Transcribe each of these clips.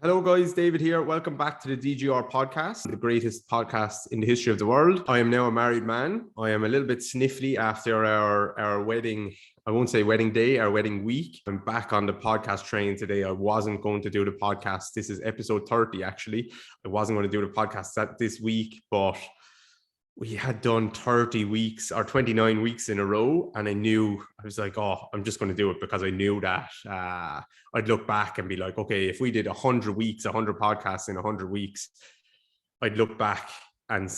Hello guys, David here. Welcome back to the DGR podcast, the greatest podcast in the history of the world. I am now a married man. I am a little bit sniffly after our wedding. I won't say wedding day, our wedding week. I'm back on the podcast train today. I wasn't going to do the podcast. This is episode 30 actually. I wasn't going to do the podcast this week, but we had done 30 weeks or 29 weeks in a row. And I was like, oh, I'm just going to do it because I knew that I'd look back and be like, okay, if we did 100 weeks, 100 podcasts in 100 weeks, I'd look back and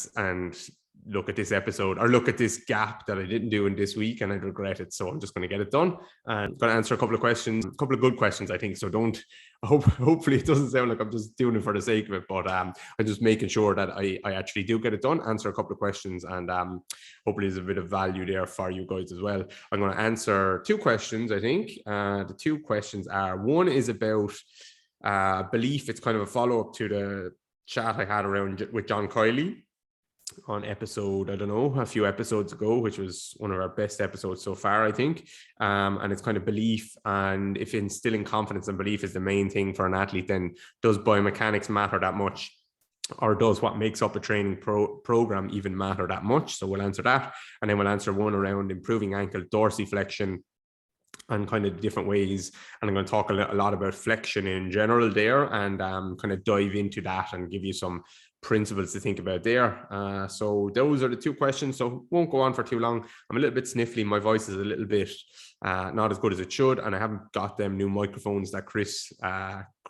look at this episode or look at this gap that I didn't do in this week and I'd regret it. So I'm just going to get it done. And I'm going to answer a couple of questions, a couple of good questions, I think. So hopefully it doesn't sound like I'm just doing it for the sake of it, but I'm just making sure that I actually do get it done, answer a couple of questions, and hopefully there's a bit of value there for you guys as well. I'm going to answer two questions, I think. The two questions are, one is about belief. It's kind of a follow-up to the chat I had around with John Kiley on episode, I don't know, a few episodes ago, which was one of our best episodes so far, I think. And it's kind of belief, and if instilling confidence and belief is the main thing for an athlete, then does biomechanics matter that much? Or does what makes up a training program even matter that much? So we'll answer that. And then we'll answer one around improving ankle dorsiflexion and kind of different ways. And I'm going to talk a lot about flexion in general there, and kind of dive into that and give you some principles to think about there. So those are the two questions. So won't go on for too long. I'm a little bit sniffly. My voice is a little bit not as good as it should, and I haven't got them new microphones that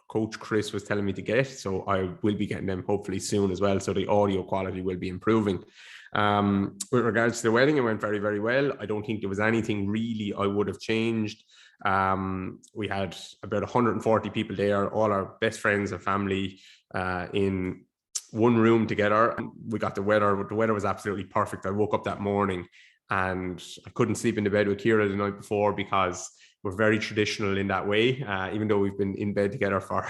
Coach Chris was telling me to get. So I will be getting them hopefully soon as well. So the audio quality will be improving. With regards to the wedding, it went very, very well. I don't think there was anything really I would have changed. We had about 140 people there, all our best friends and family in one room together. We got the weather. The weather was absolutely perfect. I woke up that morning and I couldn't sleep in the bed with Kira the night before because we're very traditional in that way. Even though we've been in bed together for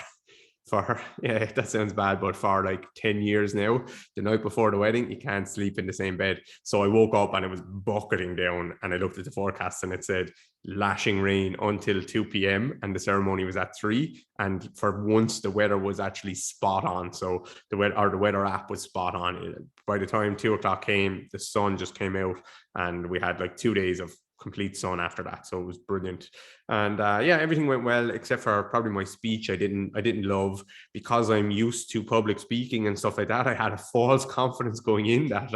yeah, that sounds bad, but for like 10 years now, the night before the wedding, you can't sleep in the same bed. So I woke up and it was bucketing down, and I looked at the forecast and it said lashing rain until 2 p.m. and the ceremony was at 3. And for once, the weather was actually spot on. So the weather app was spot on. By the time 2 o'clock came, the sun just came out, and we had like 2 days of complete sun after that. So it was brilliant. And yeah, everything went well except for probably my speech. I didn't love, because I'm used to public speaking and stuff like that. I had a false confidence going in that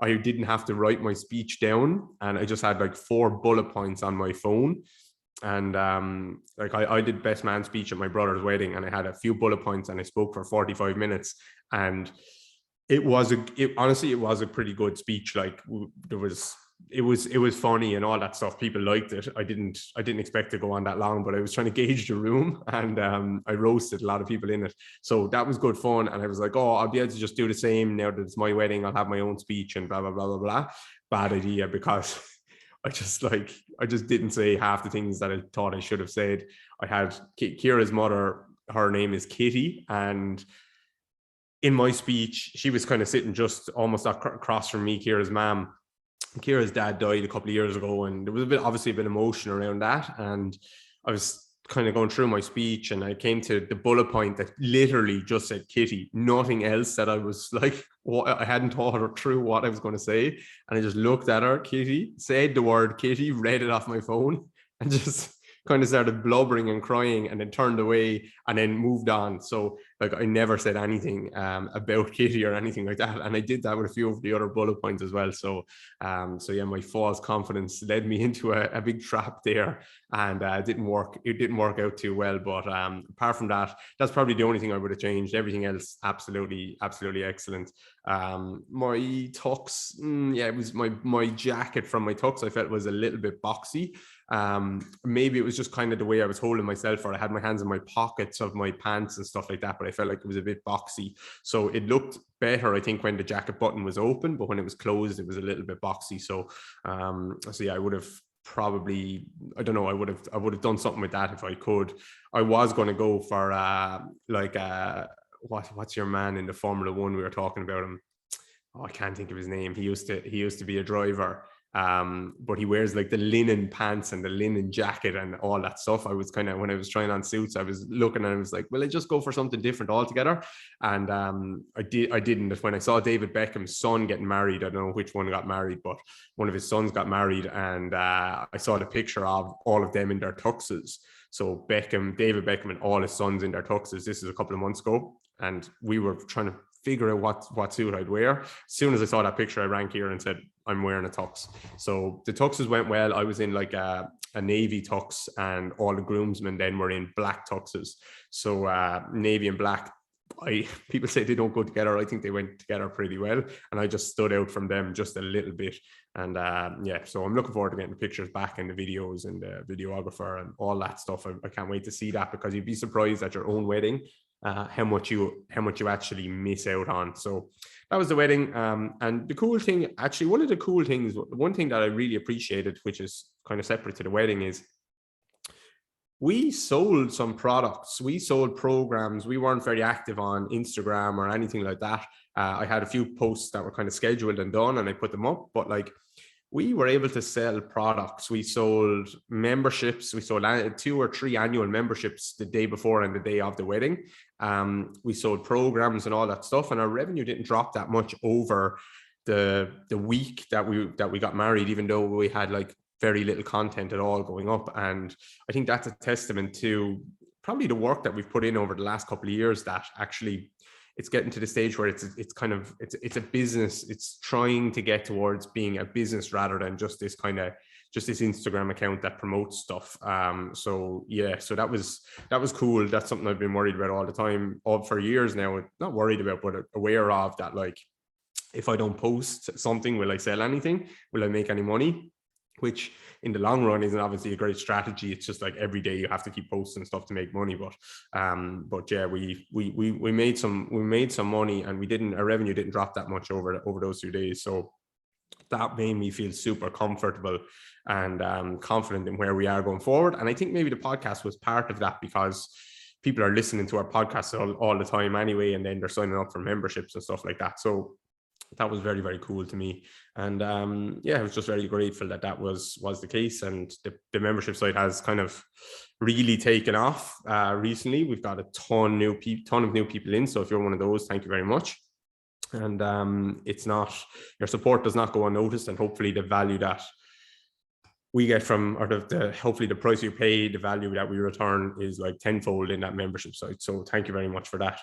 I didn't have to write my speech down, and I just had like 4 bullet points on my phone. And like I did best man speech at my brother's wedding, and I had a few bullet points and I spoke for 45 minutes, and honestly it was a pretty good speech. Like it was funny and all that stuff. People liked it. I didn't expect to go on that long, but I was trying to gauge the room, and I roasted a lot of people in it. So that was good fun. And I was like, oh, I'll be able to just do the same now that it's my wedding. I'll have my own speech and blah, blah, blah, blah, blah. Bad idea, because I just didn't say half the things that I thought I should have said. I had Kira's mother, her name is Kitty, and in my speech, she was kind of sitting just almost across from me, Kira's mom. Kira's dad died a couple of years ago, and there was obviously a bit of emotion around that. And I was kind of going through my speech, and I came to the bullet point that literally just said Kitty, nothing else. That I was like, I hadn't thought through what I was going to say. And I just looked at her, Kitty, said the word Kitty, read it off my phone, and just kind of started blubbering and crying, and then turned away and then moved on. So like I never said anything about Kitty or anything like that. And I did that with a few of the other bullet points as well. So yeah, my false confidence led me into a big trap there, and it didn't work out too well. But apart from that, that's probably the only thing I would have changed. Everything else absolutely excellent. My tux, yeah, it was my jacket from my tux, I felt was a little bit boxy. Maybe it was just kind of the way I was holding myself, or I had my hands in my pockets of my pants and stuff like that, but I felt like it was a bit boxy. So it looked better, I think, when the jacket button was open, but when it was closed, it was a little bit boxy. So yeah, I would have probably, I don't know, I would have done something with that if I could. I was going to go for what's your man in the Formula One? We were talking about him. Oh, I can't think of his name. He used to be a driver. But he wears like the linen pants and the linen jacket and all that stuff. I was kind of, when I was trying on suits, I was looking and I was like, will I just go for something different altogether? And I didn't. When I saw David Beckham's son getting married, I don't know which one got married, but one of his sons got married, and I saw the picture of all of them in their tuxes. So David Beckham and all his sons in their tuxes. This is a couple of months ago, and we were trying to figure out what suit I'd wear. As soon as I saw that picture, I rang here and said, I'm wearing a tux. So the tuxes went well. I was in like a navy tux, and all the groomsmen then were in black tuxes. So navy and black, people say they don't go together. I think they went together pretty well, and I just stood out from them just a little bit. And yeah, so I'm looking forward to getting the pictures back and the videos and the videographer and all that stuff. I can't wait to see that, because you'd be surprised at your own wedding how much you actually miss out on. So that was the wedding. And the cool thing, actually, one thing that I really appreciated, which is kind of separate to the wedding, is we sold some products. We sold programs. We weren't very active on Instagram or anything like that. I had a few posts that were kind of scheduled and done, and I put them up, but like, we were able to sell products. We sold memberships. We sold 2 or 3 annual memberships the day before and the day of the wedding. We sold programs and all that stuff, and our revenue didn't drop that much over the week that we got married, even though we had like very little content at all going up. And I think that's a testament to probably the work that we've put in over the last couple of years, that actually it's getting to the stage where it's a business. It's trying to get towards being a business rather than just this Instagram account that promotes stuff. So yeah, so that was cool. That's something I've been worried about all the time, for years now. Not worried about, but aware of that. Like, if I don't post something, will I sell anything? Will I make any money? Which in the long run isn't obviously a great strategy. It's just like every day you have to keep posting stuff to make money. But yeah, we made some money, and our revenue didn't drop that much over those 2 days. So that made me feel super comfortable and confident in where we are going forward. And I think maybe the podcast was part of that, because people are listening to our podcast all the time anyway, and then they're signing up for memberships and stuff like that. So that was very, very cool to me. And yeah, I was just very grateful that was the case. And the membership site has kind of really taken off recently. We've got a ton of new people in. So if you're one of those, thank you very much. And your support does not go unnoticed, and hopefully the value that we get from, or hopefully the price you pay, the value that we return is like tenfold in that membership site. So thank you very much for that.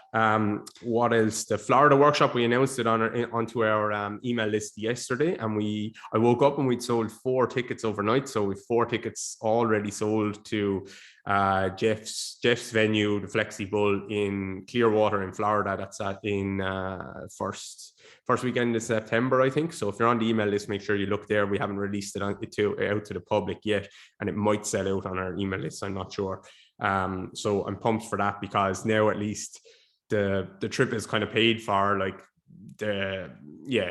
What else? The Florida workshop, we announced it onto our email list yesterday, and I woke up and we'd sold 4 tickets overnight. So with 4 tickets already sold to Jeff's venue, the Flexi Bull in Clearwater in Florida. That's in first weekend in September, I think. So if you're on the email list, make sure you look there. We haven't released it out to the public yet, and it might sell out on our email list. I'm not sure. So I'm pumped for that, because now at least the trip is kind of paid for. Like,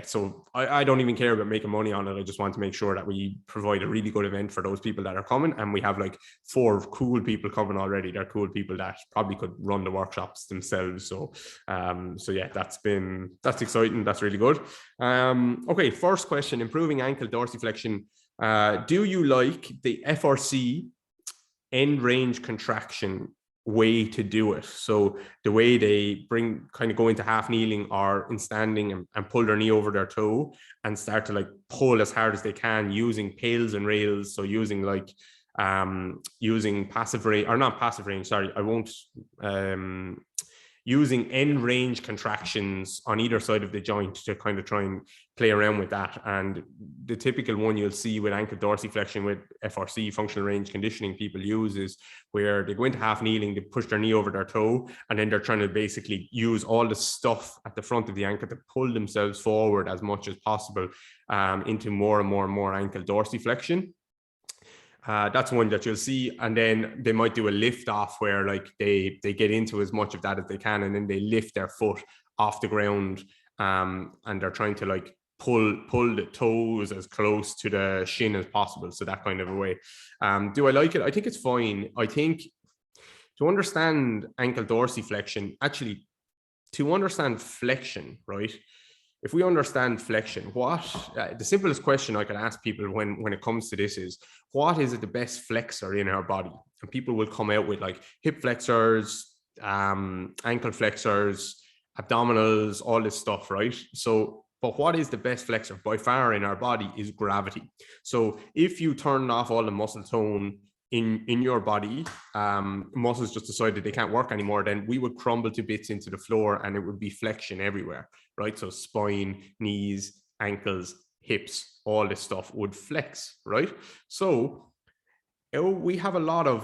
so I don't even care about making money on it. I just want to make sure that we provide a really good event for those people that are coming, and we have like 4 cool people coming already. They're cool people that probably could run the workshops themselves. So yeah, that's exciting. That's really good. Okay, first question: improving ankle dorsiflexion. Do you like the FRC end range contraction way to do it? So the way they go into half kneeling or in standing and pull their knee over their toe and start to like pull as hard as they can using pails and rails. So using like using using end range contractions on either side of the joint to kind of try and play around with that. And the typical one you'll see with ankle dorsiflexion with FRC, functional range conditioning, people use is where they go into half kneeling, they push their knee over their toe, and then they're trying to basically use all the stuff at the front of the ankle to pull themselves forward as much as possible into more and more ankle dorsiflexion. That's one that you'll see. And then they might do a lift off where like they get into as much of that as they can, and then they lift their foot off the ground and they're trying to like pull the toes as close to the shin as possible. So that kind of a way. Do I like it? I think it's fine. I think to understand ankle dorsiflexion, actually to understand flexion, right? if we understand flexion, what the simplest question I can ask people when it comes to this is, what is it the best flexor in our body? And people will come out with like hip flexors, ankle flexors, abdominals, all this stuff, right? So, but what is the best flexor by far in our body is gravity. So if you turn off all the muscle tone in your body, muscles just decided they can't work anymore, then we would crumble to bits into the floor and it would be flexion everywhere, right? So spine, knees, ankles, hips, all this stuff would flex, right? So we have a lot of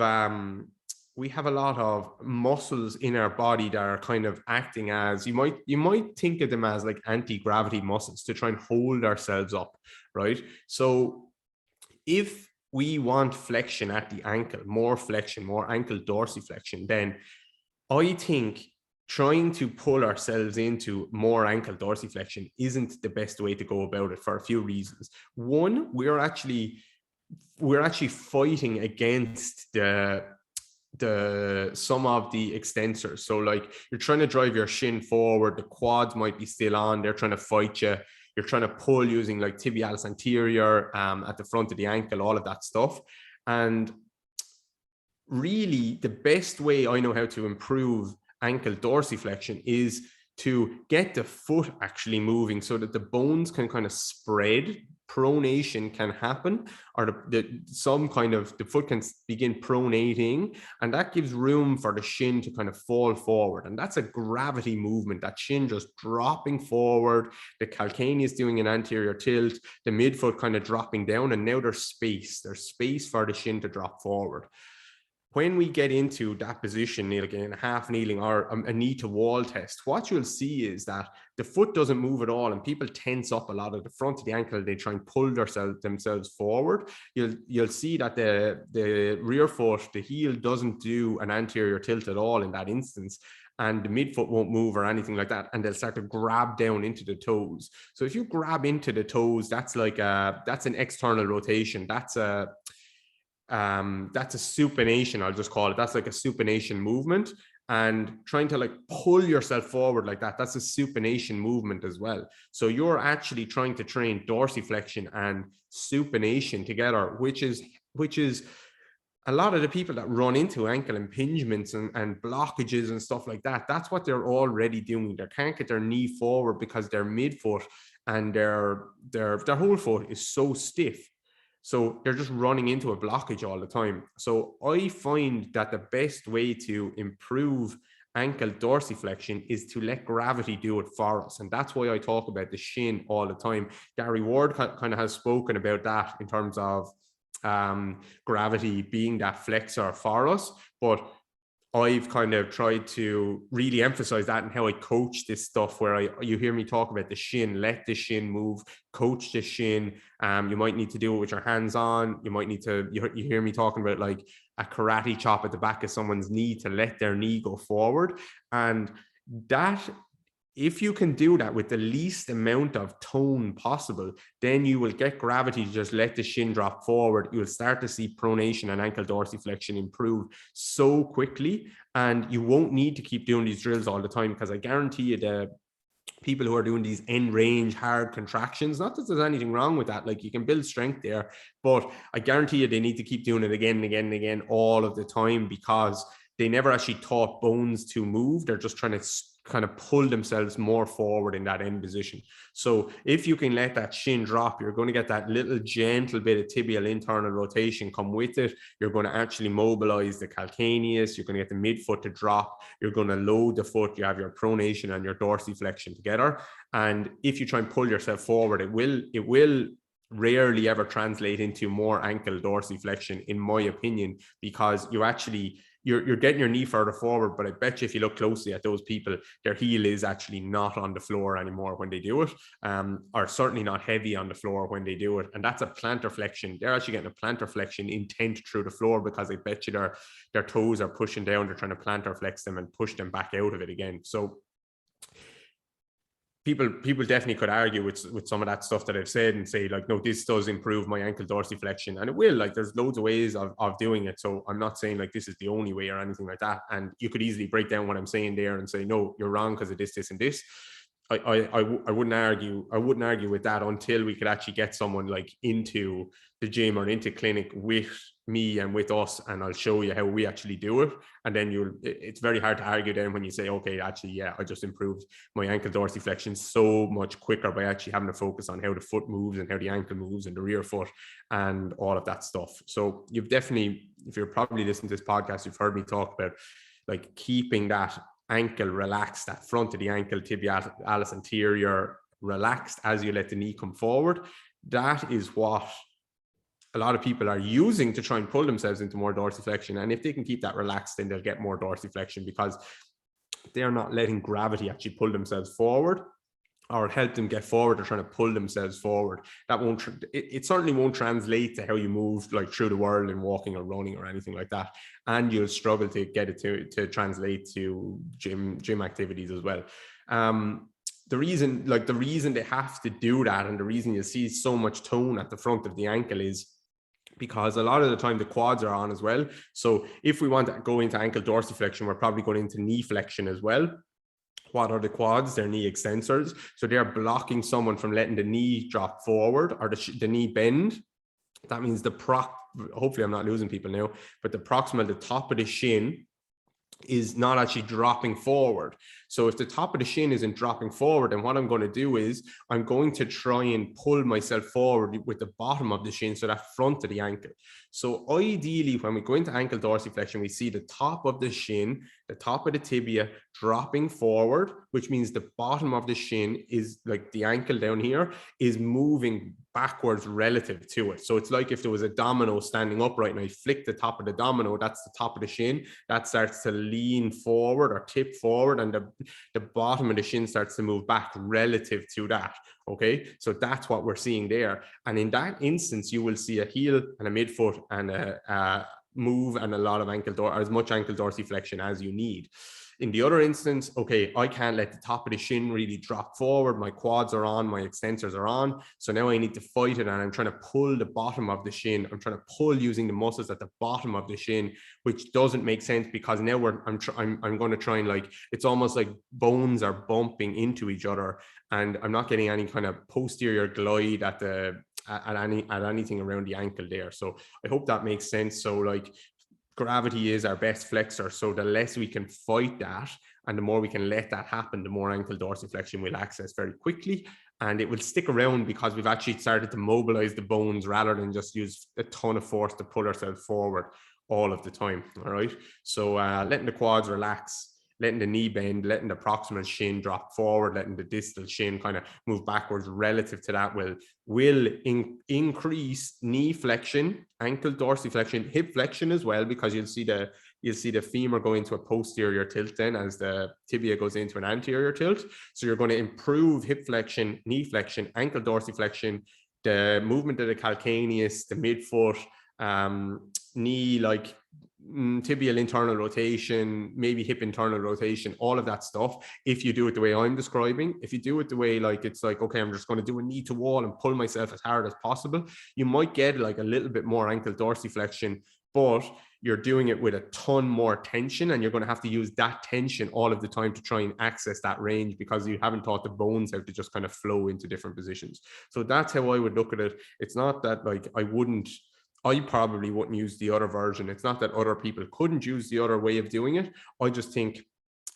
muscles in our body that are kind of acting as, you might think of them as like anti-gravity muscles to try and hold ourselves up, right? So if we want flexion at the ankle, more flexion, more ankle dorsiflexion, then I think trying to pull ourselves into more ankle dorsiflexion isn't the best way to go about it for a few reasons. One, we're actually fighting against some of the extensors. So like you're trying to drive your shin forward, the quads might be still on, they're trying to fight you. You're trying to pull using like tibialis anterior at the front of the ankle, all of that stuff. And really the best way I know how to improve ankle dorsiflexion is to get the foot actually moving so that the bones can kind of spread, pronation can happen, or the foot can begin pronating, and that gives room for the shin to kind of fall forward. And that's a gravity movement, that shin just dropping forward, the calcaneus doing an anterior tilt, the midfoot kind of dropping down, and now there's space for the shin to drop forward. When we get into that position, like in a half kneeling or a knee to wall test, what you'll see is that the foot doesn't move at all, and people tense up a lot at the front of the ankle. They try and pull themselves forward. You'll see that the rear foot, the heel, doesn't do an anterior tilt at all in that instance, and the midfoot won't move or anything like that, and they'll start to grab down into the toes. So if you grab into the toes, that's an external rotation. That's a supination, I'll just call it. That's like a supination movement, and trying to like pull yourself forward like that, that's a supination movement as well. So you're actually trying to train dorsiflexion and supination together, which is a lot of the people that run into ankle impingements and blockages and stuff like that, that's what they're already doing. They can't get their knee forward because their midfoot and their whole foot is so stiff. So they're just running into a blockage all the time. So I find that the best way to improve ankle dorsiflexion is to let gravity do it for us. And that's why I talk about the shin all the time. Gary Ward kind of has spoken about that in terms of gravity being that flexor for us. But I've kind of tried to really emphasize that in how I coach this stuff, where you hear me talk about the shin, let the shin move, coach the shin. You might need to do it with your hands on. You might need to, you hear me talking about like a karate chop at the back of someone's knee to let their knee go forward. And that, if you can do that with the least amount of tone possible, then you will get gravity to just let the shin drop forward. You'll start to see pronation and ankle dorsiflexion improve so quickly. And you won't need to keep doing these drills all the time, because I guarantee you the people who are doing these end range hard contractions, not that there's anything wrong with that, like you can build strength there, but I guarantee you they need to keep doing it again and again and again all of the time, because they never actually taught bones to move. They're just trying to kind of pull themselves more forward in that end position. So if you can let that shin drop, you're going to get that little gentle bit of tibial internal rotation come with it. You're going to actually mobilize the calcaneus. You're going to get the midfoot to drop. You're going to load the foot. You have your pronation and your dorsiflexion together. And if you try and pull yourself forward, it will rarely ever translate into more ankle dorsiflexion, in my opinion, because you're getting your knee further forward, but I bet you if you look closely at those people, their heel is actually not on the floor anymore when they do it, or certainly not heavy on the floor when they do it. And that's a plantar flexion. They're actually getting a plantar flexion intent through the floor, because I bet you their toes are pushing down. They're trying to plantar flex them and push them back out of it again. So people definitely could argue with some of that stuff that I've said and say like, no, this does improve my ankle dorsiflexion, and it will. Like, there's loads of ways of doing it. So I'm not saying like this is the only way or anything like that. And you could easily break down what I'm saying there and say, no, you're wrong because of this, this, and this. I wouldn't argue with that until we could actually get someone like into the gym or into clinic with me and with us, and I'll show you how we actually do it. And then it's very hard to argue then when you say, okay, actually, yeah, I just improved my ankle dorsiflexion so much quicker by actually having to focus on how the foot moves and how the ankle moves and the rear foot and all of that stuff. So you've definitely, if you're probably listening to this podcast, you've heard me talk about like keeping that ankle relaxed, that front of the ankle, tibialis anterior relaxed as you let the knee come forward. That is what a lot of people are using to try and pull themselves into more dorsiflexion. And if they can keep that relaxed, then they'll get more dorsiflexion because they're not letting gravity actually pull themselves forward or help them get forward. They're trying to pull themselves forward. That won't, it certainly won't translate to how you move like through the world and walking or running or anything like that. And you'll struggle to get it to translate to gym activities as well. The reason they have to do that, and the reason you see so much tone at the front of the ankle, is because a lot of the time the quads are on as well. So if we want to go into ankle dorsiflexion, we're probably going into knee flexion as well. What are the quads? They're knee extensors. So they're blocking someone from letting the knee drop forward or the knee bend. That means hopefully I'm not losing people now, but the proximal, the top of the shin, is not actually dropping forward. So if the top of the shin isn't dropping forward, then what I'm going to do is I'm going to try and pull myself forward with the bottom of the shin, so that front of the ankle. So ideally, when we go into ankle dorsiflexion, we see the top of the shin, the top of the tibia dropping forward, which means the bottom of the shin is like the ankle down here is moving backwards relative to it. So it's like if there was a domino standing upright and I flick the top of the domino, that's the top of the shin, that starts to lean forward or tip forward, and the bottom of the shin starts to move back relative to that. Okay, so that's what we're seeing there. And in that instance, you will see a heel and a midfoot and a move and a lot of as much ankle dorsiflexion as you need. In the other instance, okay, I can't let the top of the shin really drop forward. My quads are on, my extensors are on. So now I need to fight it, and I'm trying to pull the bottom of the shin. I'm trying to pull using the muscles at the bottom of the shin, which doesn't make sense because now I'm going to try and like, it's almost like bones are bumping into each other, and I'm not getting any kind of posterior glide at anything around the ankle there. So I hope that makes sense. So like, gravity is our best flexor. So the less we can fight that and the more we can let that happen, the more ankle dorsiflexion we'll access very quickly. And it will stick around because we've actually started to mobilize the bones rather than just use a ton of force to pull ourselves forward all of the time. All right. So letting the quads relax, letting the knee bend, letting the proximal shin drop forward, letting the distal shin kind of move backwards relative to that will increase knee flexion, ankle dorsiflexion, hip flexion as well, because you'll see the femur go into a posterior tilt then as the tibia goes into an anterior tilt. So you're going to improve hip flexion, knee flexion, ankle dorsiflexion, the movement of the calcaneus, the midfoot, knee, like tibial internal rotation, maybe hip internal rotation, all of that stuff. If you do it the way I'm describing, if you do it the way like it's like, okay, I'm just going to do a knee to wall and pull myself as hard as possible, you might get like a little bit more ankle dorsiflexion, but you're doing it with a ton more tension, and you're going to have to use that tension all of the time to try and access that range because you haven't taught the bones how to just kind of flow into different positions. So that's how I would look at it. It's not that like I probably wouldn't use the other version. It's not that other people couldn't use the other way of doing it. I just think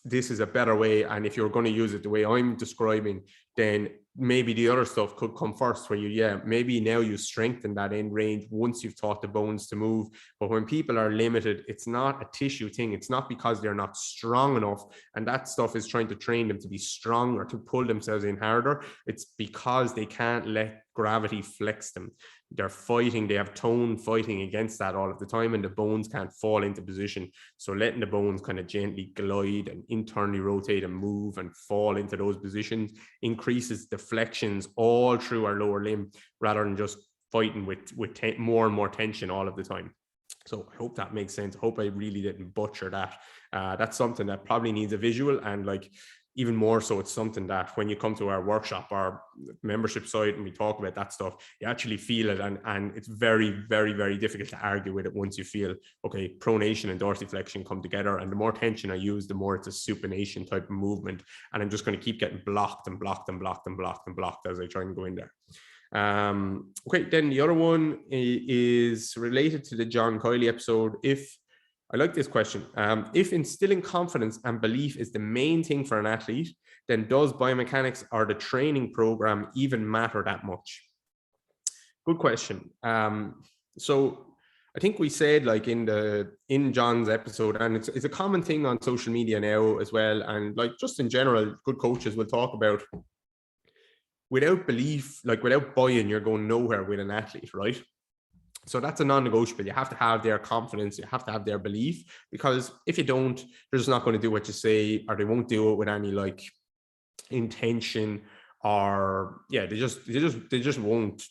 this is a better way. And if you're going to use it the way I'm describing, then maybe the other stuff could come first where maybe now you strengthen that end range once you've taught the bones to move. But when people are limited, it's not a tissue thing. It's not because they're not strong enough and that stuff is trying to train them to be stronger, to pull themselves in harder. It's because they can't let gravity flex them. They're fighting, they have tone fighting against that all of the time, and the bones can't fall into position. So letting the bones kind of gently glide and internally rotate and move and fall into those positions increases the flexions all through our lower limb rather than just fighting with more and more tension all of the time. So I hope that makes sense. I hope I really didn't butcher that. That's something that probably needs a visual, and like even more so, it's something that when you come to our workshop, our membership site, and we talk about that stuff, you actually feel it. And it's very, very, very difficult to argue with it once you feel, okay, pronation and dorsiflexion come together. And the more tension I use, the more it's a supination type of movement. And I'm just going to keep getting blocked and blocked and blocked and blocked and blocked as I try and go in there. Okay, then the other one is related to the John Kiley episode. I like this question. If instilling confidence and belief is the main thing for an athlete, then does biomechanics or the training program even matter that much? Good question. So I think we said, like, in John's episode, and it's a common thing on social media now as well, and like just in general, good coaches will talk about, without belief, like without buy-in, you're going nowhere with an athlete, right? So that's a non-negotiable. You have to have their confidence. You have to have their belief, because if you don't, they're just not going to do what you say, or they won't do it with any like intention, or they just won't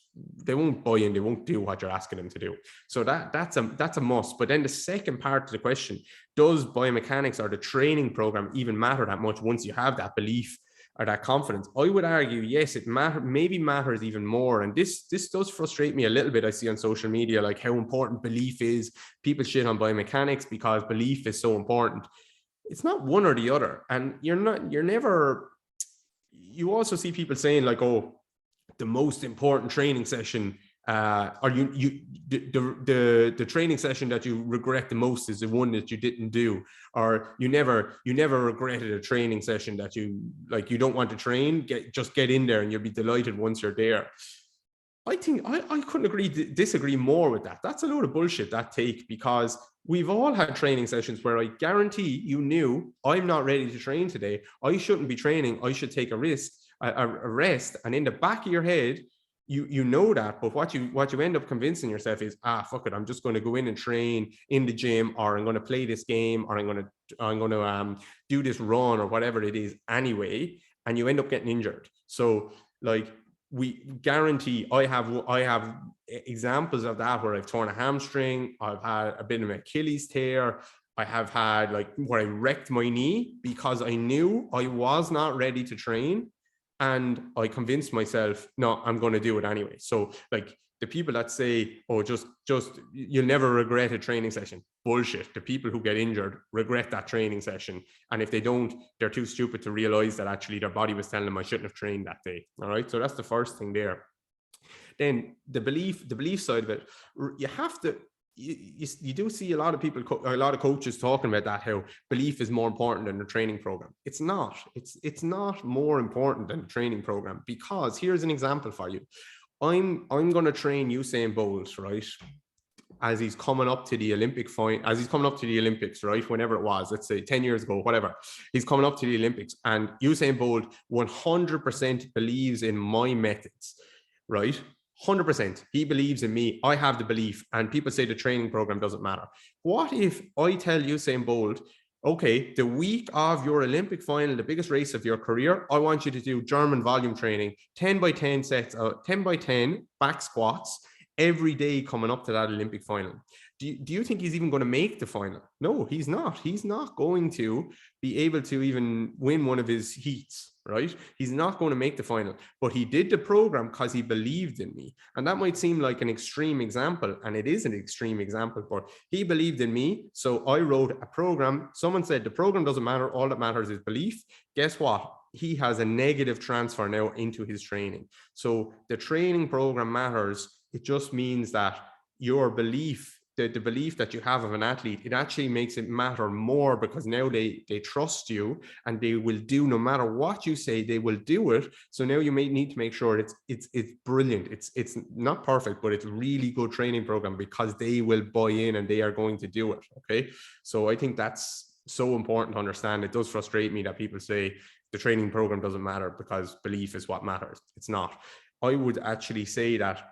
buy in. They won't do what you're asking them to do. So that's a must. But then the second part of the question, does biomechanics or the training program even matter that much once you have that belief or that confidence? I would argue, yes, it maybe matters even more. And this does frustrate me a little bit. I see on social media, like, how important belief is. People shit on biomechanics because belief is so important. It's not one or the other. And you also see people saying, like, oh, the most important training session, or the training session that you regret the most is the one that you didn't do, or you never regretted a training session that you don't want to train. Just get in there and you'll be delighted once you're there. I think I couldn't disagree more with that. That's a load of bullshit, that take, because we've all had training sessions where I guarantee you knew, I'm not ready to train today. I shouldn't be training. I should take a rest. And in the back of your head, you know that, but what you end up convincing yourself is, fuck it, I'm just going to go in and train in the gym, or I'm going to play this game, or I'm going to do this run, or whatever it is anyway, and you end up getting injured. So, like, we guarantee, I have examples of that where I've torn a hamstring, I've had a bit of an Achilles tear, I have had, like, where I wrecked my knee because I knew I was not ready to train. And I convinced myself, no, I'm going to do it anyway. So, like, the people that say, oh, just you'll never regret a training session, bullshit. The people who get injured regret that training session. And if they don't, they're too stupid to realize that actually their body was telling them, I shouldn't have trained that day. All right. So that's the first thing there. Then the belief side of it, you have to, you do see a lot of people, a lot of coaches talking about that, how belief is more important than the training program. It's not. It's not more important than the training program, because here's an example for you. I'm going to train Usain Bolt, right, as he's coming up to the Olympics, right, whenever it was, let's say 10 years ago, whatever. He's coming up to the Olympics, and Usain Bolt 100% believes in my methods, right? 100%. He believes in me. I have the belief, and people say the training program doesn't matter. What if I tell Usain Bolt, okay, the week of your Olympic final, the biggest race of your career, I want you to do German volume training, 10 by 10 sets, 10 by 10 back squats every day coming up to that Olympic final? Do you think he's even going to make the final? No, he's not. He's not going to be able to even win one of his heats, right? He's not going to make the final. But he did the program because he believed in me. And that might seem like an extreme example, and it is an extreme example, but he believed in me. So I wrote a program. Someone said the program doesn't matter. All that matters is belief. Guess what? He has a negative transfer now into his training. So the training program matters. It just means that your belief, the belief that you have of an athlete, it actually makes it matter more, because now they trust you, and they will do, no matter what you say, they will do it. So now you may need to make sure it's brilliant. It's not perfect, but it's a really good training program, because they will buy in and they are going to do it. Okay. So I think that's so important to understand. It does frustrate me that people say the training program doesn't matter because belief is what matters. It's not. I would actually say that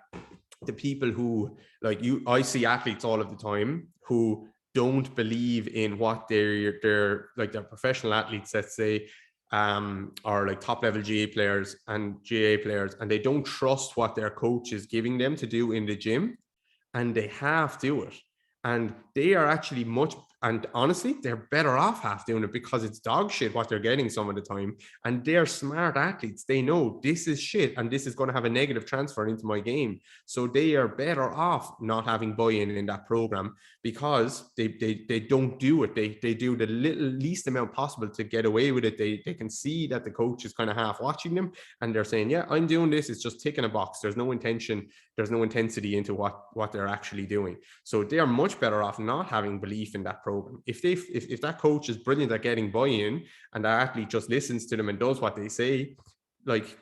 the people who, like, I see athletes all of the time who don't believe in what they're like, their professional athletes, let's say, or like top level GA players and GA players, and they don't trust what their coach is giving them to do in the gym, and they have to do it. And they are actually And honestly, they're better off half doing it because it's dog shit what they're getting some of the time. And they're smart athletes. They know this is shit and this is going to have a negative transfer into my game. So they are better off not having buy-in in that program because they don't do it. They do the least amount possible to get away with it. They can see that the coach is kind of half watching them and they're saying, yeah, I'm doing this. It's just ticking a box. There's no intention. There's no intensity into what they're actually doing. So they are much better off not having belief in that program. If that coach is brilliant at getting buy-in and that athlete just listens to them and does what they say, like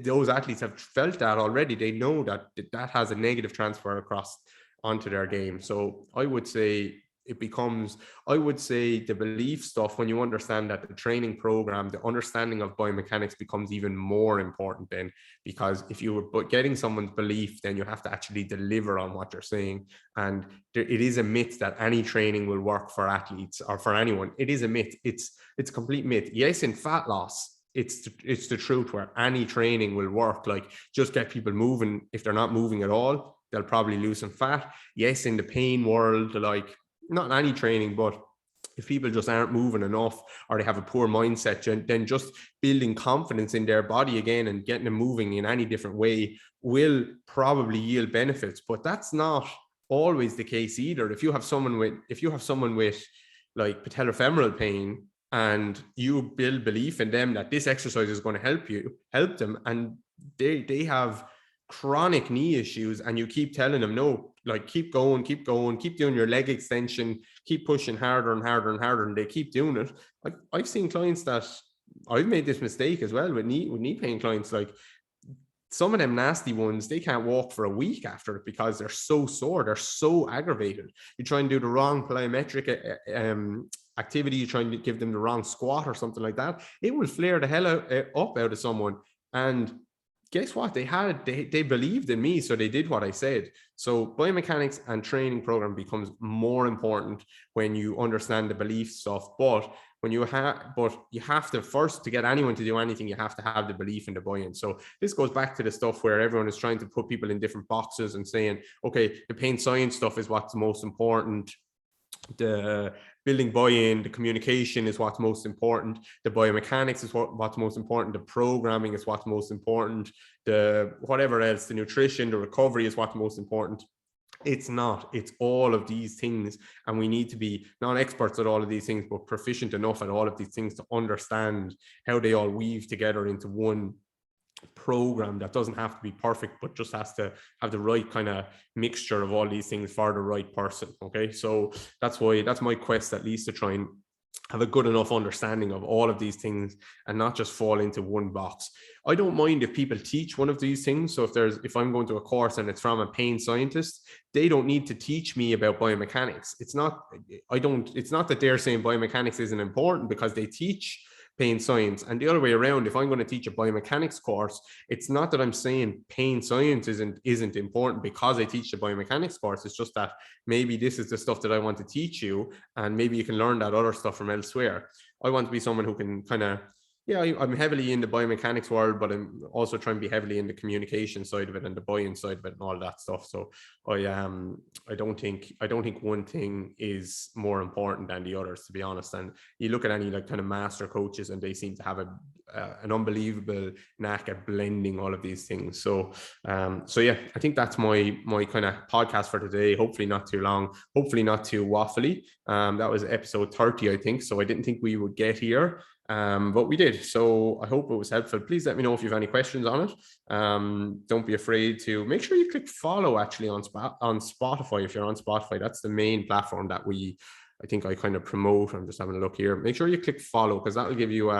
those athletes have felt that already. They know that has a negative transfer across onto their game. So I would say the belief stuff, when you understand that the training program, the understanding of biomechanics becomes even more important then, because if you were getting someone's belief, then you have to actually deliver on what you're saying. And it is a myth that any training will work for athletes or for anyone. It is a myth. It's a complete myth. Yes, in fat loss, it's the truth where any training will work. Like, just get people moving. If they're not moving at all, they'll probably lose some fat. Yes, in the pain world, like, not in any training, but if people just aren't moving enough or they have a poor mindset, then just building confidence in their body again and getting them moving in any different way will probably yield benefits. But that's not always the case either. If you have someone with like patellofemoral pain and you build belief in them that this exercise is going to help them, and they have chronic knee issues, and you keep telling them, no, like, keep going, keep doing your leg extension, keep pushing harder and harder and harder, and they keep doing it. Like, I've seen clients that I've made this mistake as well with knee pain clients. Like, some of them nasty ones, they can't walk for a week after it because they're so sore, they're so aggravated. You try and do the wrong plyometric activity, you try and give them the wrong squat or something like that, it will flare the hell up out of someone. And guess what? They believed in me, so they did what I said. So biomechanics and training program becomes more important when you understand the belief stuff. But you have to first, to get anyone to do anything, you have to have the belief in the buy-in. So this goes back to the stuff where everyone is trying to put people in different boxes and saying, okay, the pain science stuff is what's most important. The building buy-in, the communication is what's most important. The biomechanics is what's most important. The programming is what's most important. The whatever else, the nutrition, the recovery is what's most important. It's not. It's all of these things, and we need to be not experts at all of these things, but proficient enough at all of these things to understand how they all weave together into one program that doesn't have to be perfect, but just has to have the right kind of mixture of all these things for the right person. Okay, so that's my quest, at least, to try and have a good enough understanding of all of these things and not just fall into one box. I don't mind if people teach one of these things. So if I'm going to a course and it's from a pain scientist, they don't need to teach me about biomechanics. It's not that they're saying biomechanics isn't important, because they teach pain science. And the other way around, if I'm going to teach a biomechanics course, it's not that I'm saying pain science isn't important because I teach the biomechanics course. It's just that maybe this is the stuff that I want to teach you, and maybe you can learn that other stuff from elsewhere. I want to be someone who can kind of, I'm heavily in the biomechanics world, but I'm also trying to be heavily in the communication side of it and the buy-in side of it and all that stuff. So I don't think one thing is more important than the others, to be honest. And you look at any like kind of master coaches, and they seem to have an unbelievable knack at blending all of these things. So yeah, I think that's my kind of podcast for today. Hopefully not too long, hopefully not too waffly. That was episode 30, I think. So I didn't think we would get here. But we did. So I hope it was helpful. Please let me know if you have any questions on it. Don't be afraid to make sure you click follow actually on Spotify. If you're on Spotify, that's the main platform that I think I kind of promote. I'm just having a look here. Make sure you click follow, because that'll give you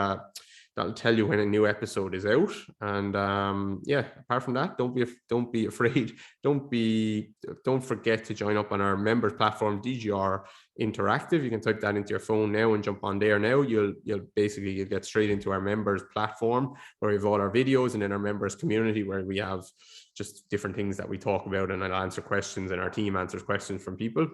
that'll tell you when a new episode is out. And apart from that, don't be afraid. Don't forget to join up on our members platform, DGR Interactive. You can type that into your phone now and jump on there now. You'll get straight into our members platform, where we have all our videos, and in our members community, where we have just different things that we talk about, and I'll answer questions, and our team answers questions from people.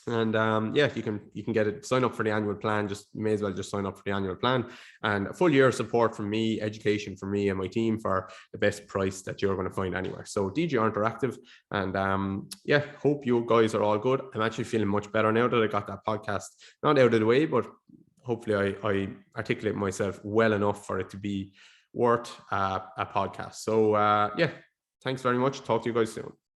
And yeah, you can get it, sign up for the annual plan. Just may as well just sign up for the annual plan, and a full year of support from me, education from me and my team for the best price that you're going to find anywhere. So DGR Interactive. And yeah, hope you guys are all good. I'm actually feeling much better now that I got that podcast not out of the way, but hopefully I articulate myself well enough for it to be worth a podcast. So yeah, thanks very much. Talk to you guys soon.